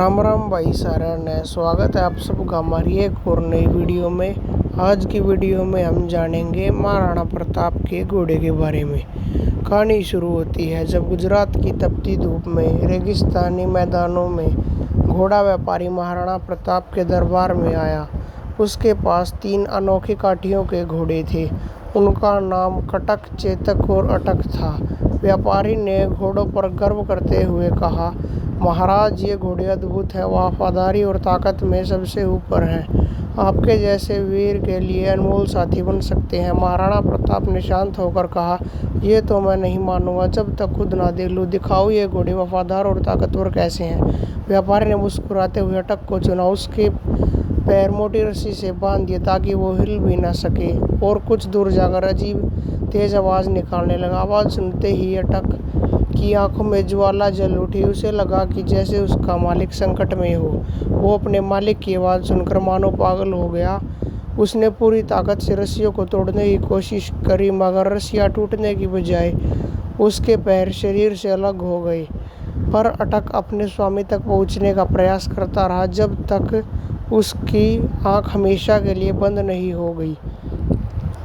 राम राम भाई सारा ने स्वागत है आप सबका हमारी एक और नई वीडियो में। आज की वीडियो में हम जानेंगे महाराणा प्रताप के घोड़े के बारे में। कहानी शुरू होती है जब गुजरात की तपती धूप में रेगिस्तानी मैदानों में घोड़ा व्यापारी महाराणा प्रताप के दरबार में आया। उसके पास 3 अनोखे काठियों के घोड़े थे। उनका नाम कटक, चेतक और अटक था। व्यापारी ने घोड़ों पर गर्व करते हुए कहा, महाराज, ये घोड़े अद्भुत हैं, वफादारी और ताकत में सबसे ऊपर हैं। आपके जैसे वीर के लिए अनमोल साथी बन सकते हैं। महाराणा प्रताप ने शांत होकर कहा, ये तो मैं नहीं मानूंगा जब तक खुद ना देख लूं। दिखाओ ये घोड़े वफादार और ताकतवर कैसे हैं। व्यापारी ने मुस्कुराते हुए अटक को चुना। उसके पैर मोटी रस्सी से बांध दिए ताकि वो हिल भी ना सके और कुछ दूर जाकर अजीब तेज आवाज निकालने लगा। आवाज सुनते ही अटक की आंखों में ज्वाला जल उठी। उसे लगा कि जैसे उसका मालिक संकट में हो। वो अपने मालिक की आवाज सुनकर मानो पागल हो गया। उसने पूरी ताकत से रस्सियों को तोड़ने की कोशिश करी, मगर रस्सियां टूटने की बजाय उसके पैर शरीर से अलग हो गए। पर अटक अपने स्वामी तक पहुंचने का प्रयास करता रहा जब तक उसकी आंख हमेशा के लिए बंद नहीं हो गई।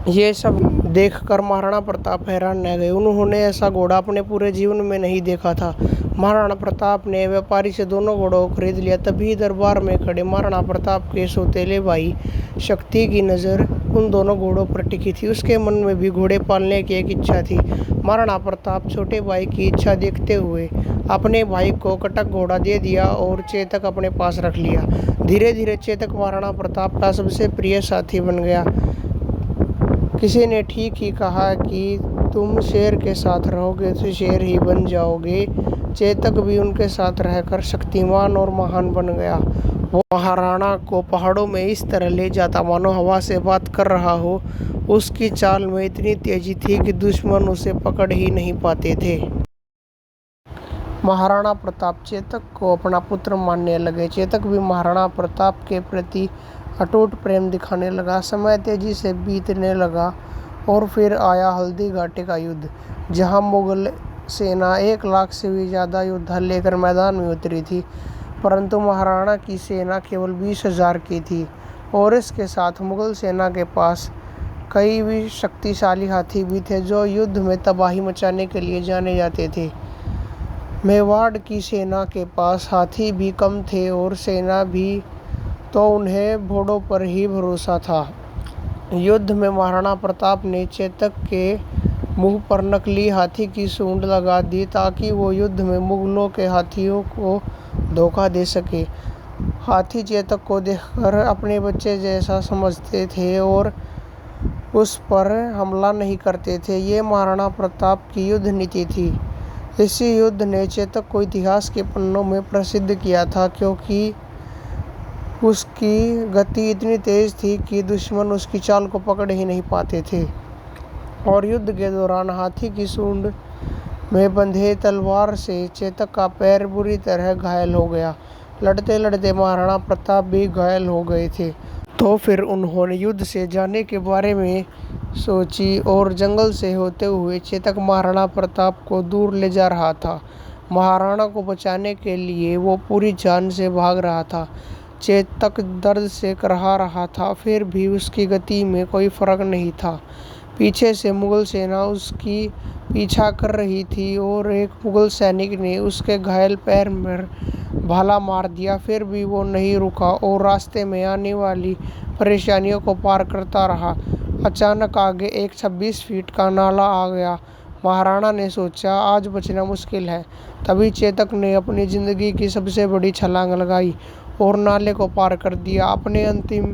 ये सब देखकर महाराणा प्रताप हैरान रह गए। उन्होंने ऐसा घोड़ा अपने पूरे जीवन में नहीं देखा था। महाराणा प्रताप ने व्यापारी से दोनों घोड़ों को खरीद लिया। तभी दरबार में खड़े महाराणा प्रताप के सौतेले भाई शक्ति की नज़र उन दोनों घोड़ों पर टिकी थी। उसके मन में भी घोड़े पालने की एक इच्छा थी। महाराणा प्रताप छोटे भाई की इच्छा देखते हुए अपने भाई को कटक घोड़ा दे दिया और चेतक अपने पास रख लिया। धीरे धीरे चेतक महाराणा प्रताप का सबसे प्रिय साथी बन गया। किसी ने ठीक ही कहा कि तुम शेर के साथ रहोगे तो शेर ही बन जाओगे। चेतक भी उनके साथ रहकर शक्तिमान और महान बन गया। वो महाराणा को पहाड़ों में इस तरह ले जाता मानो हवा से बात कर रहा हो। उसकी चाल में इतनी तेजी थी कि दुश्मन उसे पकड़ ही नहीं पाते थे। महाराणा प्रताप चेतक को अपना पुत्र मानने लगे। चेतक भी महाराणा प्रताप के प्रति अटूट प्रेम दिखाने लगा। समय तेजी से बीतने लगा और फिर आया हल्दी घाटी का युद्ध, जहां मुगल सेना 1 लाख से भी ज़्यादा योद्धा लेकर मैदान में उतरी थी। परंतु महाराणा की सेना केवल 20,000 की थी और इसके साथ मुगल सेना के पास कई भी शक्तिशाली हाथी भी थे जो युद्ध में तबाही मचाने के लिए जाने जाते थे। मेवाड़ की सेना के पास हाथी भी कम थे और सेना भी, तो उन्हें घोड़ों पर ही भरोसा था। युद्ध में महाराणा प्रताप ने चेतक के मुंह पर नकली हाथी की सूंड लगा दी ताकि वो युद्ध में मुगलों के हाथियों को धोखा दे सके। हाथी चेतक को देखकर अपने बच्चे जैसा समझते थे और उस पर हमला नहीं करते थे। ये महाराणा प्रताप की युद्ध नीति थी। इसी युद्ध ने चेतक को इतिहास के पन्नों में प्रसिद्ध किया था, क्योंकि उसकी गति इतनी तेज थी कि दुश्मन उसकी चाल को पकड़ ही नहीं पाते थे। और युद्ध के दौरान हाथी की सूंड में बंधे तलवार से चेतक का पैर बुरी तरह घायल हो गया। लड़ते लड़ते महाराणा प्रताप भी घायल हो गए थे। तो फिर उन्होंने युद्ध से जाने के बारे में सोची और जंगल से होते हुए चेतक महाराणा प्रताप को दूर ले जा रहा था। महाराणा को बचाने के लिए वो पूरी जान से भाग रहा था। चेतक दर्द से कराह रहा था, फिर भी उसकी गति में कोई फर्क नहीं था। पीछे से मुगल सेना उसकी पीछा कर रही थी और एक मुगल सैनिक ने उसके घायल पैर में भाला मार दिया। फिर भी वो नहीं रुका और रास्ते में आने वाली परेशानियों को पार करता रहा। अचानक आगे एक 26 फीट का नाला आ गया। महाराणा ने सोचा, आज बचना मुश्किल है। तभी चेतक ने अपनी जिंदगी की सबसे बड़ी छलांग लगाई और नाले को पार कर दिया। अपने अंतिम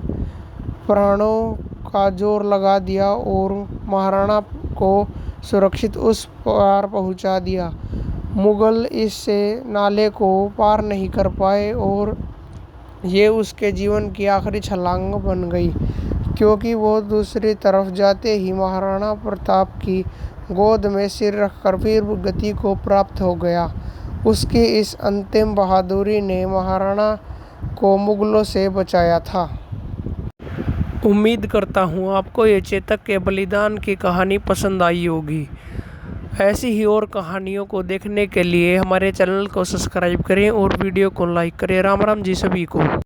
प्राणों का जोर लगा दिया और महाराणा को सुरक्षित उस पार पहुंचा दिया। मुगल इससे नाले को पार नहीं कर पाए और ये उसके जीवन की आखिरी छलांग बन गई, क्योंकि वो दूसरी तरफ जाते ही महाराणा प्रताप की गोद में सिर रखकर वीर गति को प्राप्त हो गया। उसकी इस अंतिम बहादुरी ने महाराणा को मुगलों से बचाया था। उम्मीद करता हूँ आपको ये चेतक के बलिदान की कहानी पसंद आई होगी। ऐसी ही और कहानियों को देखने के लिए हमारे चैनल को सब्सक्राइब करें और वीडियो को लाइक करें। राम राम जी सभी को।